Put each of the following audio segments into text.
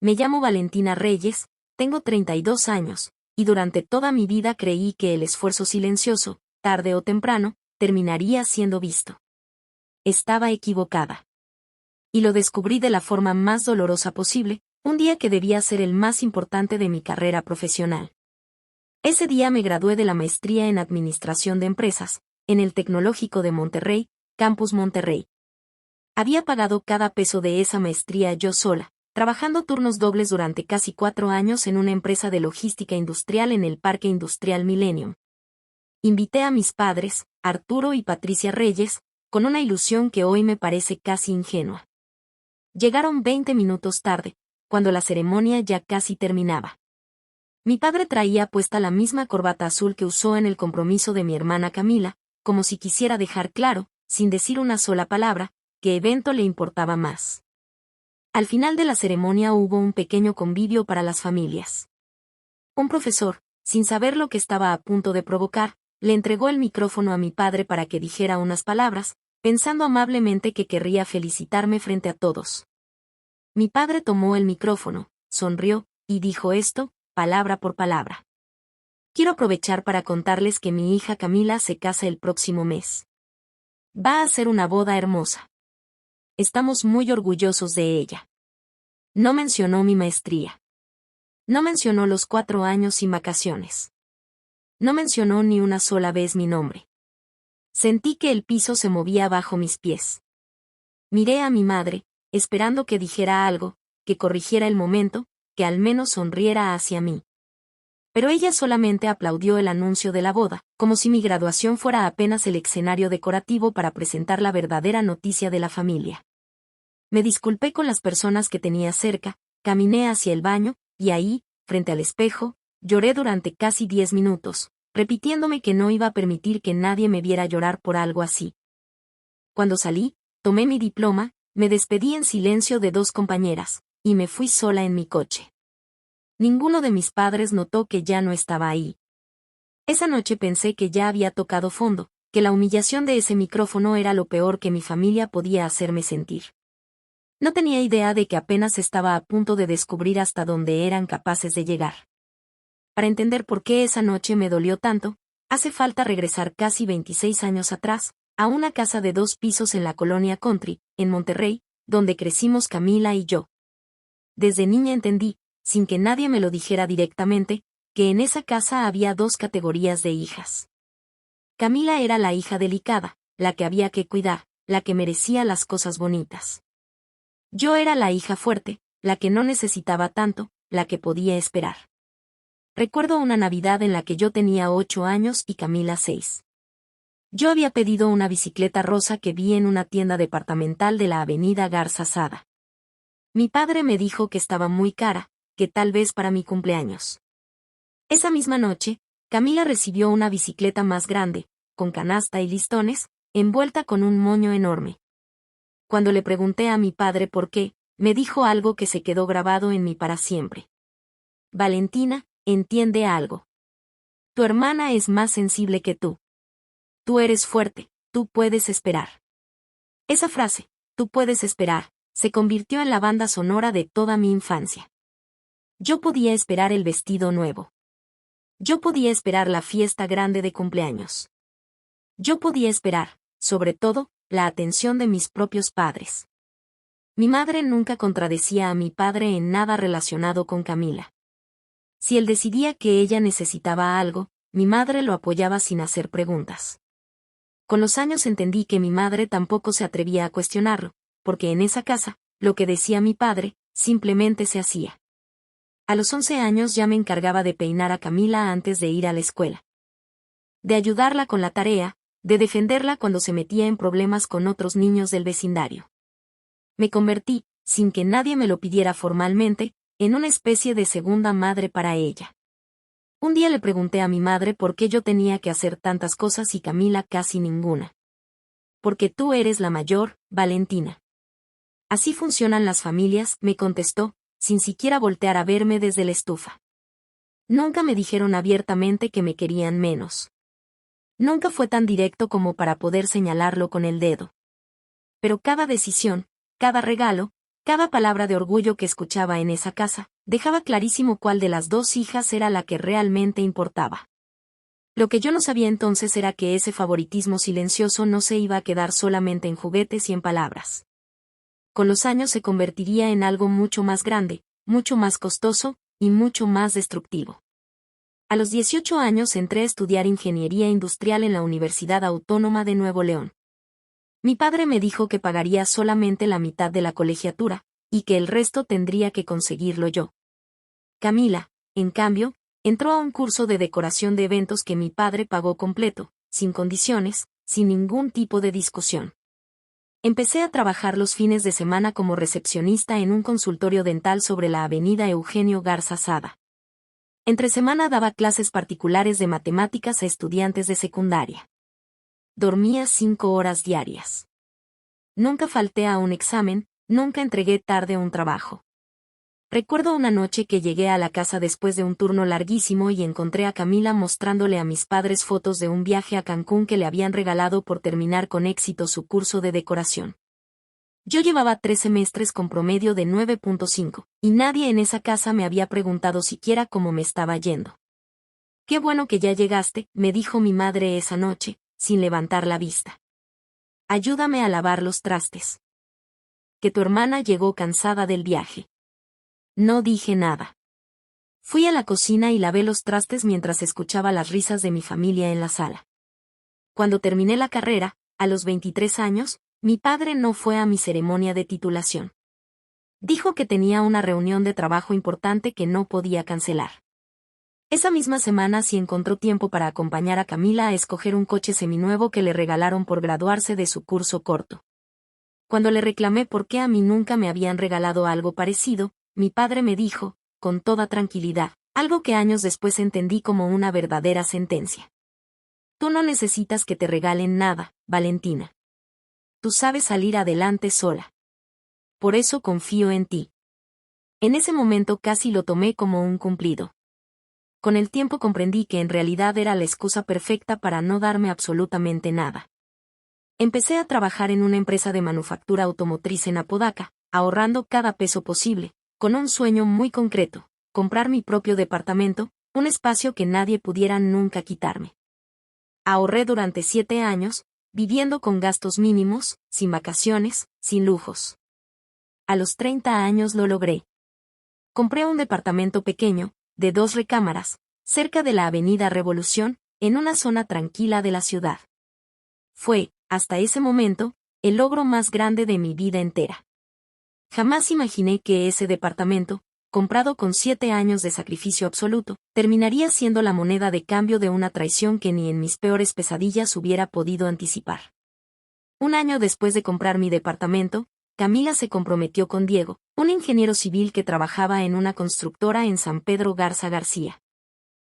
Me llamo Valentina Reyes, tengo 32 años, y durante toda mi vida creí que el esfuerzo silencioso, tarde o temprano, terminaría siendo visto. Estaba equivocada. Y lo descubrí de la forma más dolorosa posible, un día que debía ser el más importante de mi carrera profesional. Ese día me gradué de la maestría en Administración de Empresas, en el Tecnológico de Monterrey, Campus Monterrey. Había pagado cada peso de esa maestría yo sola, trabajando turnos dobles durante casi 4 años en una empresa de logística industrial en el Parque Industrial Millennium. Invité a mis padres, Arturo y Patricia Reyes, con una ilusión que hoy me parece casi ingenua. Llegaron 20 minutos tarde, cuando la ceremonia ya casi terminaba. Mi padre traía puesta la misma corbata azul que usó en el compromiso de mi hermana Camila, como si quisiera dejar claro, sin decir una sola palabra, qué evento le importaba más. Al final de la ceremonia hubo un pequeño convivio para las familias. Un profesor, sin saber lo que estaba a punto de provocar, le entregó el micrófono a mi padre para que dijera unas palabras, pensando amablemente que querría felicitarme frente a todos. Mi padre tomó el micrófono, sonrió, y dijo esto, palabra por palabra. Quiero aprovechar para contarles que mi hija Camila se casa el próximo mes. Va a ser una boda hermosa. Estamos muy orgullosos de ella. No mencionó mi maestría. No mencionó los 4 años sin vacaciones. No mencionó ni una sola vez mi nombre. Sentí que el piso se movía bajo mis pies. Miré a mi madre, esperando que dijera algo, que corrigiera el momento, que al menos sonriera hacia mí. Pero ella solamente aplaudió el anuncio de la boda, como si mi graduación fuera apenas el escenario decorativo para presentar la verdadera noticia de la familia. Me disculpé con las personas que tenía cerca, caminé hacia el baño, y ahí, frente al espejo, lloré durante casi 10 minutos, repitiéndome que no iba a permitir que nadie me viera llorar por algo así. Cuando salí, tomé mi diploma, me despedí en silencio de 2 compañeras, y me fui sola en mi coche. Ninguno de mis padres notó que ya no estaba ahí. Esa noche pensé que ya había tocado fondo, que la humillación de ese micrófono era lo peor que mi familia podía hacerme sentir. No tenía idea de que apenas estaba a punto de descubrir hasta dónde eran capaces de llegar. Para entender por qué esa noche me dolió tanto, hace falta regresar casi 26 años atrás, a una casa de 2 pisos en la colonia Country, en Monterrey, donde crecimos Camila y yo. Desde niña entendí, sin que nadie me lo dijera directamente, que en esa casa había 2 categorías de hijas. Camila era la hija delicada, la que había que cuidar, la que merecía las cosas bonitas. Yo era la hija fuerte, la que no necesitaba tanto, la que podía esperar. Recuerdo una Navidad en la que yo tenía 8 años y Camila 6. Yo había pedido una bicicleta rosa que vi en una tienda departamental de la avenida Garza Sada. Mi padre me dijo que estaba muy cara, que tal vez para mi cumpleaños. Esa misma noche, Camila recibió una bicicleta más grande, con canasta y listones, envuelta con un moño enorme. Cuando le pregunté a mi padre por qué, me dijo algo que se quedó grabado en mí para siempre. Valentina, entiende algo. Tu hermana es más sensible que tú. Tú eres fuerte, tú puedes esperar. Esa frase, tú puedes esperar, se convirtió en la banda sonora de toda mi infancia. Yo podía esperar el vestido nuevo. Yo podía esperar la fiesta grande de cumpleaños. Yo podía esperar, sobre todo, la atención de mis propios padres. Mi madre nunca contradecía a mi padre en nada relacionado con Camila. Si él decidía que ella necesitaba algo, mi madre lo apoyaba sin hacer preguntas. Con los años entendí que mi madre tampoco se atrevía a cuestionarlo, porque en esa casa, lo que decía mi padre, simplemente se hacía. A los 11 años ya me encargaba de peinar a Camila antes de ir a la escuela. De ayudarla con la tarea, de defenderla cuando se metía en problemas con otros niños del vecindario. Me convertí, sin que nadie me lo pidiera formalmente, en una especie de segunda madre para ella. Un día le pregunté a mi madre por qué yo tenía que hacer tantas cosas y Camila casi ninguna. Porque tú eres la mayor, Valentina. Así funcionan las familias, me contestó, sin siquiera voltear a verme desde la estufa. Nunca me dijeron abiertamente que me querían menos. Nunca fue tan directo como para poder señalarlo con el dedo. Pero cada decisión, cada regalo, Cada palabra de orgullo que escuchaba en esa casa, dejaba clarísimo cuál de las dos hijas era la que realmente importaba. Lo que yo no sabía entonces era que ese favoritismo silencioso no se iba a quedar solamente en juguetes y en palabras. Con los años se convertiría en algo mucho más grande, mucho más costoso, y mucho más destructivo. A los 18 años entré a estudiar ingeniería industrial en la Universidad Autónoma de Nuevo León. Mi padre me dijo que pagaría solamente la mitad de la colegiatura, y que el resto tendría que conseguirlo yo. Camila, en cambio, entró a un curso de decoración de eventos que mi padre pagó completo, sin condiciones, sin ningún tipo de discusión. Empecé a trabajar los fines de semana como recepcionista en un consultorio dental sobre la avenida Eugenio Garza Sada. Entre semana daba clases particulares de matemáticas a estudiantes de secundaria. Dormía 5 horas diarias. Nunca falté a un examen, nunca entregué tarde un trabajo. Recuerdo una noche que llegué a la casa después de un turno larguísimo y encontré a Camila mostrándole a mis padres fotos de un viaje a Cancún que le habían regalado por terminar con éxito su curso de decoración. Yo llevaba 3 semestres con promedio de 9.5, y nadie en esa casa me había preguntado siquiera cómo me estaba yendo. «Qué bueno que ya llegaste», me dijo mi madre esa noche, sin levantar la vista. «Ayúdame a lavar los trastes. Que tu hermana llegó cansada del viaje». No dije nada. Fui a la cocina y lavé los trastes mientras escuchaba las risas de mi familia en la sala. Cuando terminé la carrera, a los 23 años, mi padre no fue a mi ceremonia de titulación. Dijo que tenía una reunión de trabajo importante que no podía cancelar. Esa misma semana sí encontró tiempo para acompañar a Camila a escoger un coche seminuevo que le regalaron por graduarse de su curso corto. Cuando le reclamé por qué a mí nunca me habían regalado algo parecido, mi padre me dijo, con toda tranquilidad, algo que años después entendí como una verdadera sentencia. Tú no necesitas que te regalen nada, Valentina. Tú sabes salir adelante sola. Por eso confío en ti. En ese momento casi lo tomé como un cumplido. Con el tiempo comprendí que en realidad era la excusa perfecta para no darme absolutamente nada. Empecé a trabajar en una empresa de manufactura automotriz en Apodaca, ahorrando cada peso posible, con un sueño muy concreto: comprar mi propio departamento, un espacio que nadie pudiera nunca quitarme. Ahorré durante 7 años, viviendo con gastos mínimos, sin vacaciones, sin lujos. A los 30 años lo logré. Compré un departamento pequeño, de 2 recámaras, cerca de la Avenida Revolución, en una zona tranquila de la ciudad. Fue, hasta ese momento, el logro más grande de mi vida entera. Jamás imaginé que ese departamento, comprado con 7 años de sacrificio absoluto, terminaría siendo la moneda de cambio de una traición que ni en mis peores pesadillas hubiera podido anticipar. Un año después de comprar mi departamento, Camila se comprometió con Diego, un ingeniero civil que trabajaba en una constructora en San Pedro Garza García.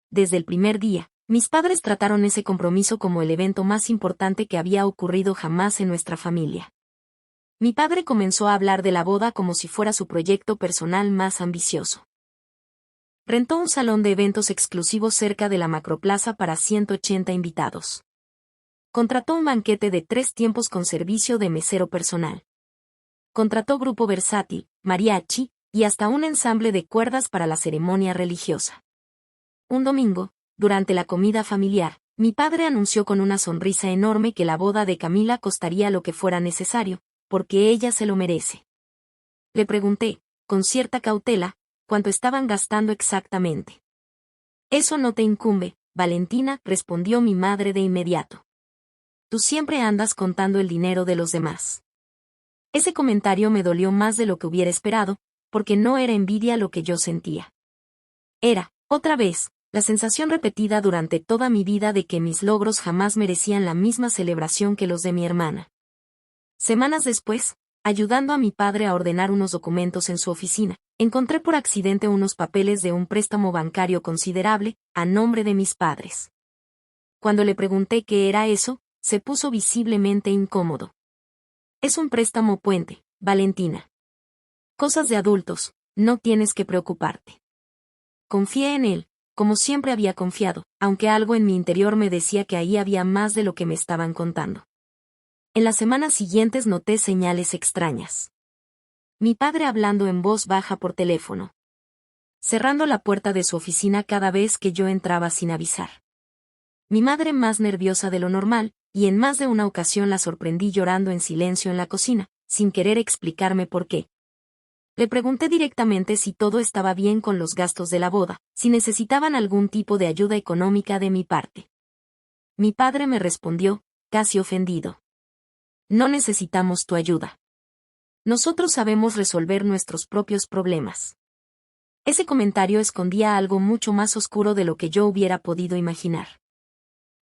Desde el primer día, mis padres trataron ese compromiso como el evento más importante que había ocurrido jamás en nuestra familia. Mi padre comenzó a hablar de la boda como si fuera su proyecto personal más ambicioso. Rentó un salón de eventos exclusivo cerca de la Macroplaza para 180 invitados. Contrató un banquete de 3 tiempos con servicio de mesero personal. Contrató grupo versátil, mariachi, y hasta un ensamble de cuerdas para la ceremonia religiosa. Un domingo, durante la comida familiar, mi padre anunció con una sonrisa enorme que la boda de Camila costaría lo que fuera necesario, porque ella se lo merece. Le pregunté, con cierta cautela, cuánto estaban gastando exactamente. Eso no te incumbe, Valentina, respondió mi madre de inmediato. Tú siempre andas contando el dinero de los demás. Ese comentario me dolió más de lo que hubiera esperado, porque no era envidia lo que yo sentía. Era, otra vez, la sensación repetida durante toda mi vida de que mis logros jamás merecían la misma celebración que los de mi hermana. Semanas después, ayudando a mi padre a ordenar unos documentos en su oficina, encontré por accidente unos papeles de un préstamo bancario considerable, a nombre de mis padres. Cuando le pregunté qué era eso, se puso visiblemente incómodo. Es un préstamo puente, Valentina. Cosas de adultos, no tienes que preocuparte. Confié en él, como siempre había confiado, aunque algo en mi interior me decía que ahí había más de lo que me estaban contando. En las semanas siguientes noté señales extrañas. Mi padre hablando en voz baja por teléfono. Cerrando la puerta de su oficina cada vez que yo entraba sin avisar. Mi madre más nerviosa de lo normal, y en más de una ocasión la sorprendí llorando en silencio en la cocina, sin querer explicarme por qué. Le pregunté directamente si todo estaba bien con los gastos de la boda, si necesitaban algún tipo de ayuda económica de mi parte. Mi padre me respondió, casi ofendido. No necesitamos tu ayuda. Nosotros sabemos resolver nuestros propios problemas. Ese comentario escondía algo mucho más oscuro de lo que yo hubiera podido imaginar.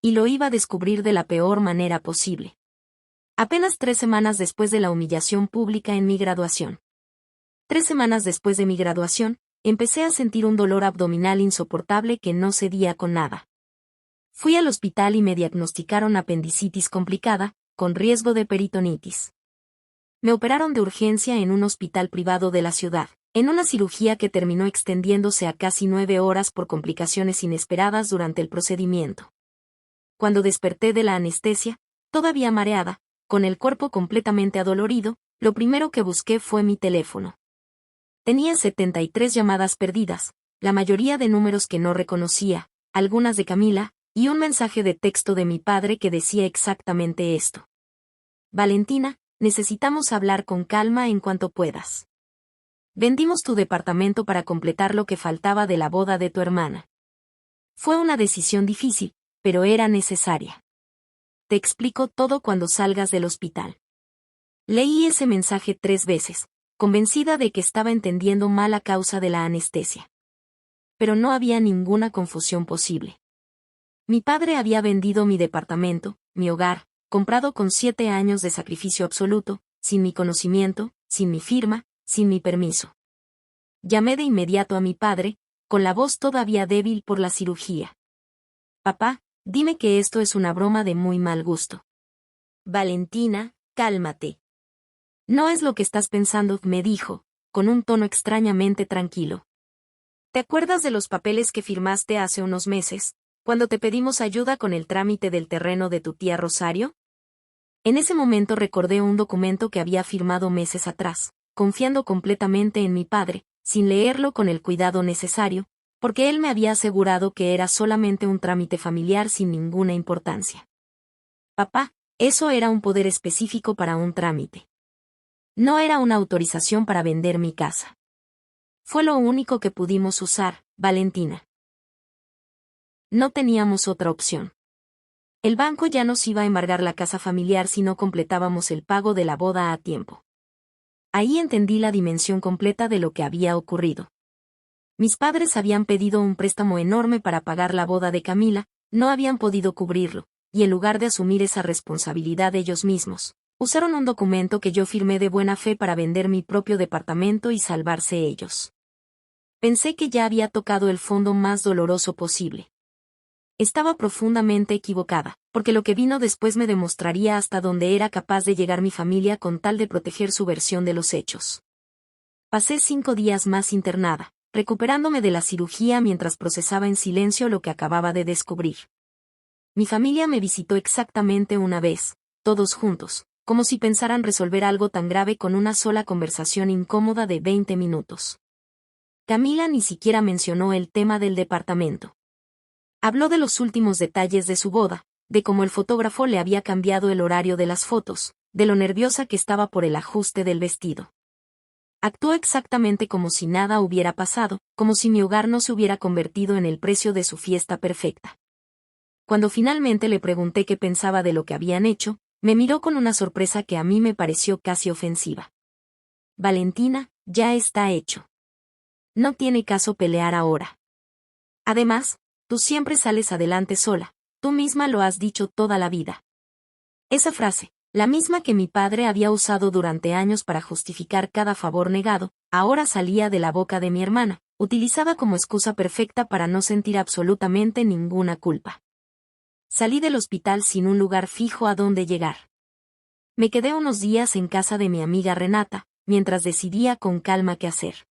Y lo iba a descubrir de la peor manera posible. Apenas 3 semanas después de la humillación pública en mi graduación. 3 semanas después de mi graduación, empecé a sentir un dolor abdominal insoportable que no cedía con nada. Fui al hospital y me diagnosticaron apendicitis complicada, con riesgo de peritonitis. Me operaron de urgencia en un hospital privado de la ciudad, en una cirugía que terminó extendiéndose a casi 9 horas por complicaciones inesperadas durante el procedimiento. Cuando desperté de la anestesia, todavía mareada, con el cuerpo completamente adolorido, lo primero que busqué fue mi teléfono. Tenía 73 llamadas perdidas, la mayoría de números que no reconocía, algunas de Camila, y un mensaje de texto de mi padre que decía exactamente esto. Valentina, necesitamos hablar con calma en cuanto puedas. Vendimos tu departamento para completar lo que faltaba de la boda de tu hermana. Fue una decisión difícil, pero era necesaria. Te explico todo cuando salgas del hospital. Leí ese mensaje 3 veces, convencida de que estaba entendiendo mal a causa de la anestesia. Pero no había ninguna confusión posible. Mi padre había vendido mi departamento, mi hogar, comprado con 7 años de sacrificio absoluto, sin mi conocimiento, sin mi firma, sin mi permiso. Llamé de inmediato a mi padre, con la voz todavía débil por la cirugía. Papá, dime que esto es una broma de muy mal gusto. Valentina, cálmate. No es lo que estás pensando, me dijo, con un tono extrañamente tranquilo. ¿Te acuerdas de los papeles que firmaste hace unos meses, cuando te pedimos ayuda con el trámite del terreno de tu tía Rosario? En ese momento recordé un documento que había firmado meses atrás, confiando completamente en mi padre, sin leerlo con el cuidado necesario, porque él me había asegurado que era solamente un trámite familiar sin ninguna importancia. Papá, eso era un poder específico para un trámite. No era una autorización para vender mi casa. Fue lo único que pudimos usar, Valentina. No teníamos otra opción. El banco ya nos iba a embargar la casa familiar si no completábamos el pago de la boda a tiempo. Ahí entendí la dimensión completa de lo que había ocurrido. Mis padres habían pedido un préstamo enorme para pagar la boda de Camila, no habían podido cubrirlo, y en lugar de asumir esa responsabilidad ellos mismos, usaron un documento que yo firmé de buena fe para vender mi propio departamento y salvarse ellos. Pensé que ya había tocado el fondo más doloroso posible. Estaba profundamente equivocada, porque lo que vino después me demostraría hasta dónde era capaz de llegar mi familia con tal de proteger su versión de los hechos. Pasé 5 días más internada, recuperándome de la cirugía mientras procesaba en silencio lo que acababa de descubrir. Mi familia me visitó exactamente una vez, todos juntos, como si pensaran resolver algo tan grave con una sola conversación incómoda de 20 minutos. Camila ni siquiera mencionó el tema del departamento. Habló de los últimos detalles de su boda, de cómo el fotógrafo le había cambiado el horario de las fotos, de lo nerviosa que estaba por el ajuste del vestido. Actuó exactamente como si nada hubiera pasado, como si mi hogar no se hubiera convertido en el precio de su fiesta perfecta. Cuando finalmente le pregunté qué pensaba de lo que habían hecho, me miró con una sorpresa que a mí me pareció casi ofensiva. Valentina, ya está hecho. No tiene caso pelear ahora. Además, tú siempre sales adelante sola, tú misma lo has dicho toda la vida. Esa frase, la misma que mi padre había usado durante años para justificar cada favor negado, ahora salía de la boca de mi hermana, utilizada como excusa perfecta para no sentir absolutamente ninguna culpa. Salí del hospital sin un lugar fijo a donde llegar. Me quedé unos días en casa de mi amiga Renata, mientras decidía con calma qué hacer.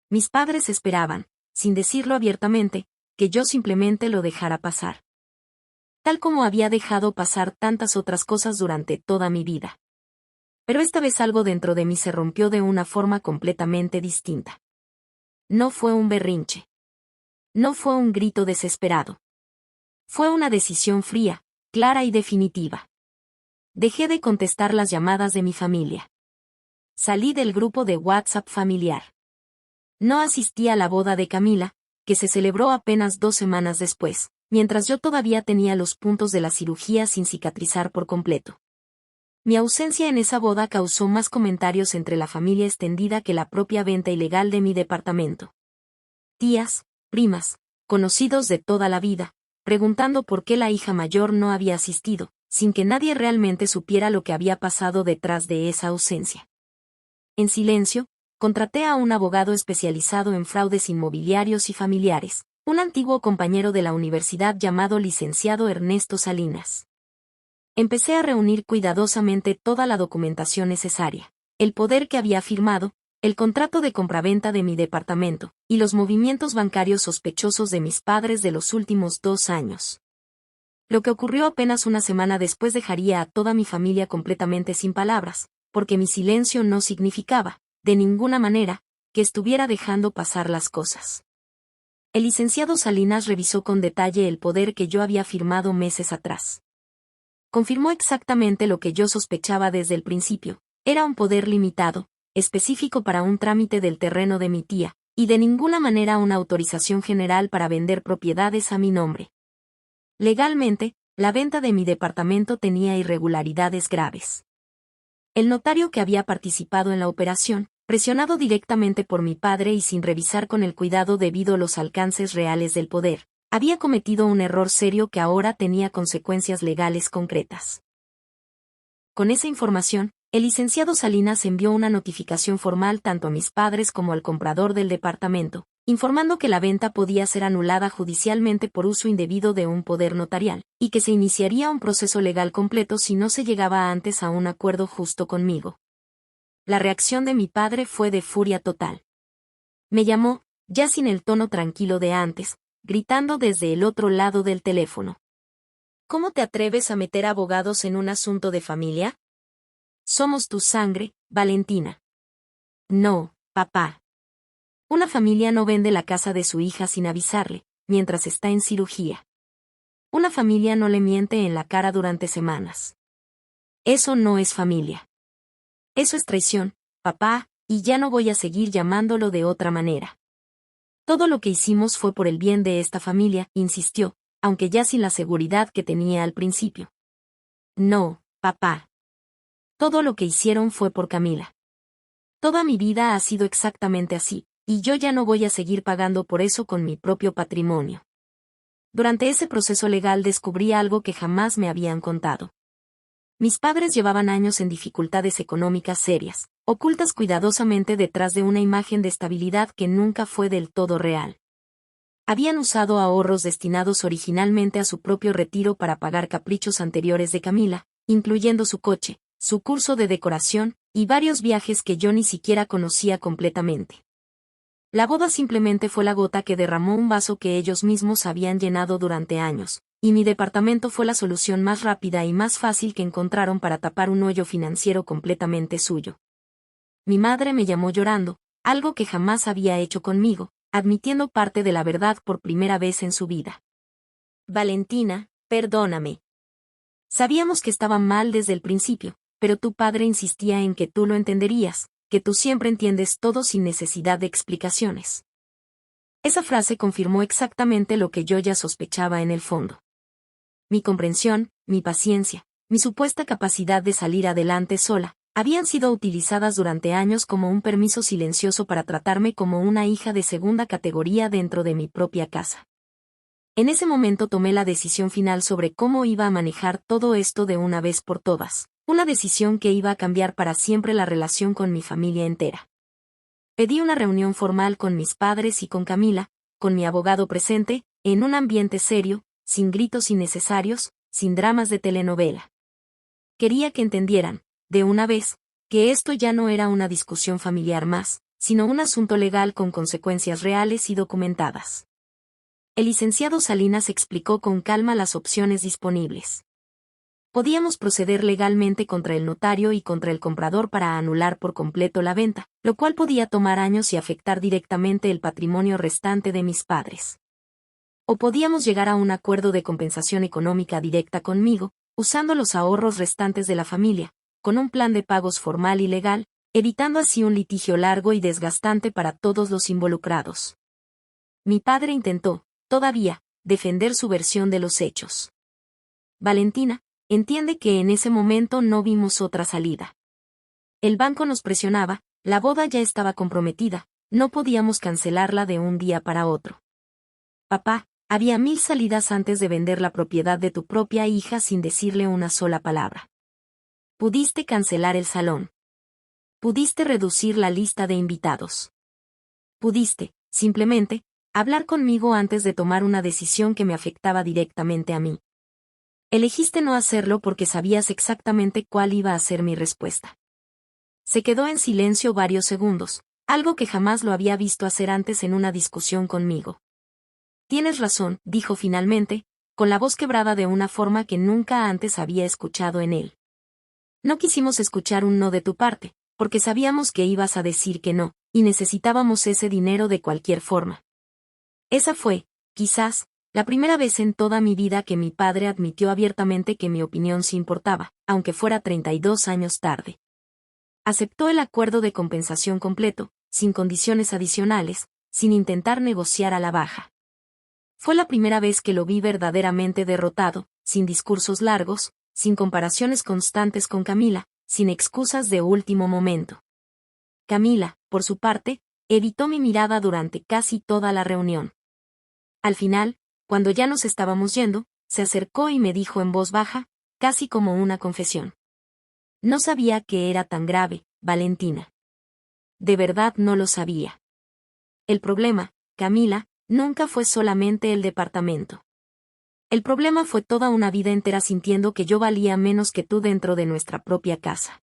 Mis padres esperaban, sin decirlo abiertamente, que yo simplemente lo dejara pasar. Tal como había dejado pasar tantas otras cosas durante toda mi vida. Pero esta vez algo dentro de mí se rompió de una forma completamente distinta. No fue un berrinche. No fue un grito desesperado. Fue una decisión fría, clara y definitiva. Dejé de contestar las llamadas de mi familia. Salí del grupo de WhatsApp familiar. No asistí a la boda de Camila, que se celebró apenas 2 semanas después, mientras yo todavía tenía los puntos de la cirugía sin cicatrizar por completo. Mi ausencia en esa boda causó más comentarios entre la familia extendida que la propia venta ilegal de mi departamento. Tías, primas, conocidos de toda la vida, preguntando por qué la hija mayor no había asistido, sin que nadie realmente supiera lo que había pasado detrás de esa ausencia. En silencio, contraté a un abogado especializado en fraudes inmobiliarios y familiares, un antiguo compañero de la universidad llamado licenciado Ernesto Salinas. Empecé a reunir cuidadosamente toda la documentación necesaria, el poder que había firmado, el contrato de compraventa de mi departamento, y los movimientos bancarios sospechosos de mis padres de los últimos 2 años. Lo que ocurrió apenas una semana después dejaría a toda mi familia completamente sin palabras, porque mi silencio no significaba, de ninguna manera, que estuviera dejando pasar las cosas. El licenciado Salinas revisó con detalle el poder que yo había firmado meses atrás. Confirmó exactamente lo que yo sospechaba desde el principio: era un poder limitado, específico para un trámite del terreno de mi tía, y de ninguna manera una autorización general para vender propiedades a mi nombre. Legalmente, la venta de mi departamento tenía irregularidades graves. El notario que había participado en la operación, presionado directamente por mi padre y sin revisar con el cuidado debido a los alcances reales del poder, había cometido un error serio que ahora tenía consecuencias legales concretas. Con esa información, el licenciado Salinas envió una notificación formal tanto a mis padres como al comprador del departamento, informando que la venta podía ser anulada judicialmente por uso indebido de un poder notarial, y que se iniciaría un proceso legal completo si no se llegaba antes a un acuerdo justo conmigo. La reacción de mi padre fue de furia total. Me llamó, ya sin el tono tranquilo de antes, gritando desde el otro lado del teléfono. ¿Cómo te atreves a meter abogados en un asunto de familia? Somos tu sangre, Valentina. No, papá. Una familia no vende la casa de su hija sin avisarle, mientras está en cirugía. Una familia no le miente en la cara durante semanas. Eso no es familia. Eso es traición, papá, y ya no voy a seguir llamándolo de otra manera. Todo lo que hicimos fue por el bien de esta familia, insistió, aunque ya sin la seguridad que tenía al principio. No, papá. Todo lo que hicieron fue por Camila. Toda mi vida ha sido exactamente así, y yo ya no voy a seguir pagando por eso con mi propio patrimonio. Durante ese proceso legal descubrí algo que jamás me habían contado. Mis padres llevaban años en dificultades económicas serias, ocultas cuidadosamente detrás de una imagen de estabilidad que nunca fue del todo real. Habían usado ahorros destinados originalmente a su propio retiro para pagar caprichos anteriores de Camila, incluyendo su coche, su curso de decoración, y varios viajes que yo ni siquiera conocía completamente. La boda simplemente fue la gota que derramó un vaso que ellos mismos habían llenado durante años, y mi departamento fue la solución más rápida y más fácil que encontraron para tapar un hoyo financiero completamente suyo. Mi madre me llamó llorando, algo que jamás había hecho conmigo, admitiendo parte de la verdad por primera vez en su vida. Valentina, perdóname. Sabíamos que estaba mal desde el principio, pero tu padre insistía en que tú lo entenderías, que tú siempre entiendes todo sin necesidad de explicaciones. Esa frase confirmó exactamente lo que yo ya sospechaba en el fondo. Mi comprensión, mi paciencia, mi supuesta capacidad de salir adelante sola, habían sido utilizadas durante años como un permiso silencioso para tratarme como una hija de segunda categoría dentro de mi propia casa. En ese momento tomé la decisión final sobre cómo iba a manejar todo esto de una vez por todas, una decisión que iba a cambiar para siempre la relación con mi familia entera. Pedí una reunión formal con mis padres y con Camila, con mi abogado presente, en un ambiente serio, sin gritos innecesarios, sin dramas de telenovela. Quería que entendieran, de una vez, que esto ya no era una discusión familiar más, sino un asunto legal con consecuencias reales y documentadas. El licenciado Salinas explicó con calma las opciones disponibles. Podíamos proceder legalmente contra el notario y contra el comprador para anular por completo la venta, lo cual podía tomar años y afectar directamente el patrimonio restante de mis padres. O podíamos llegar a un acuerdo de compensación económica directa conmigo, usando los ahorros restantes de la familia, con un plan de pagos formal y legal, evitando así un litigio largo y desgastante para todos los involucrados. Mi padre intentó, todavía, defender su versión de los hechos. Valentina, entiende que en ese momento no vimos otra salida. El banco nos presionaba, la boda ya estaba comprometida, no podíamos cancelarla de un día para otro. Papá, había 1000 salidas antes de vender la propiedad de tu propia hija sin decirle una sola palabra. Pudiste cancelar el salón. Pudiste reducir la lista de invitados. Pudiste, simplemente, hablar conmigo antes de tomar una decisión que me afectaba directamente a mí. Elegiste no hacerlo porque sabías exactamente cuál iba a ser mi respuesta. Se quedó en silencio varios segundos, algo que jamás lo había visto hacer antes en una discusión conmigo. Tienes razón, dijo finalmente, con la voz quebrada de una forma que nunca antes había escuchado en él. No quisimos escuchar un no de tu parte, porque sabíamos que ibas a decir que no, y necesitábamos ese dinero de cualquier forma. Esa fue, quizás, la primera vez en toda mi vida que mi padre admitió abiertamente que mi opinión sí importaba, aunque fuera 32 años tarde. Aceptó el acuerdo de compensación completo, sin condiciones adicionales, sin intentar negociar a la baja. Fue la primera vez que lo vi verdaderamente derrotado, sin discursos largos, sin comparaciones constantes con Camila, sin excusas de último momento. Camila, por su parte, evitó mi mirada durante casi toda la reunión. Al final, cuando ya nos estábamos yendo, se acercó y me dijo en voz baja, casi como una confesión. No sabía que era tan grave, Valentina. De verdad no lo sabía. El problema, Camila, nunca fue solamente el departamento. El problema fue toda una vida entera sintiendo que yo valía menos que tú dentro de nuestra propia casa.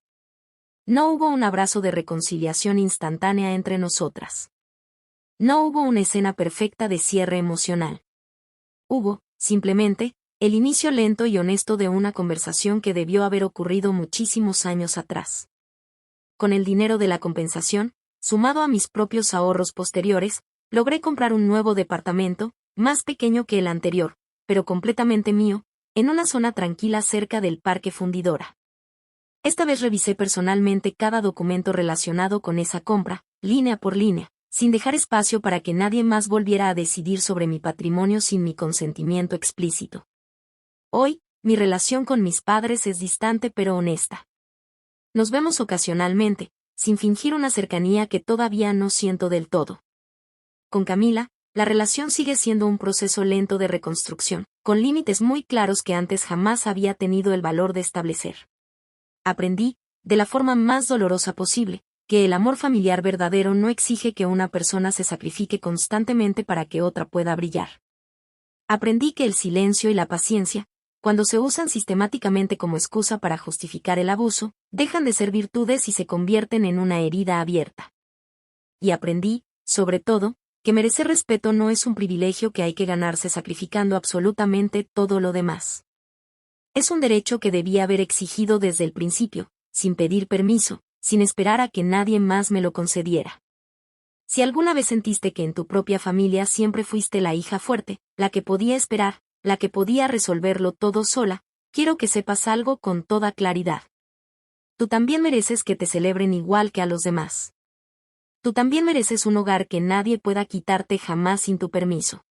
No hubo un abrazo de reconciliación instantánea entre nosotras. No hubo una escena perfecta de cierre emocional. Hubo, simplemente, el inicio lento y honesto de una conversación que debió haber ocurrido muchísimos años atrás. Con el dinero de la compensación, sumado a mis propios ahorros posteriores, logré comprar un nuevo departamento, más pequeño que el anterior, pero completamente mío, en una zona tranquila cerca del Parque Fundidora. Esta vez revisé personalmente cada documento relacionado con esa compra, línea por línea, sin dejar espacio para que nadie más volviera a decidir sobre mi patrimonio sin mi consentimiento explícito. Hoy, mi relación con mis padres es distante pero honesta. Nos vemos ocasionalmente, sin fingir una cercanía que todavía no siento del todo. Con Camila, la relación sigue siendo un proceso lento de reconstrucción, con límites muy claros que antes jamás había tenido el valor de establecer. Aprendí, de la forma más dolorosa posible, que el amor familiar verdadero no exige que una persona se sacrifique constantemente para que otra pueda brillar. Aprendí que el silencio y la paciencia, cuando se usan sistemáticamente como excusa para justificar el abuso, dejan de ser virtudes y se convierten en una herida abierta. Y aprendí, sobre todo, que merecer respeto no es un privilegio que hay que ganarse sacrificando absolutamente todo lo demás. Es un derecho que debía haber exigido desde el principio, sin pedir permiso, sin esperar a que nadie más me lo concediera. Si alguna vez sentiste que en tu propia familia siempre fuiste la hija fuerte, la que podía esperar, la que podía resolverlo todo sola, quiero que sepas algo con toda claridad. Tú también mereces que te celebren igual que a los demás. Tú también mereces un hogar que nadie pueda quitarte jamás sin tu permiso.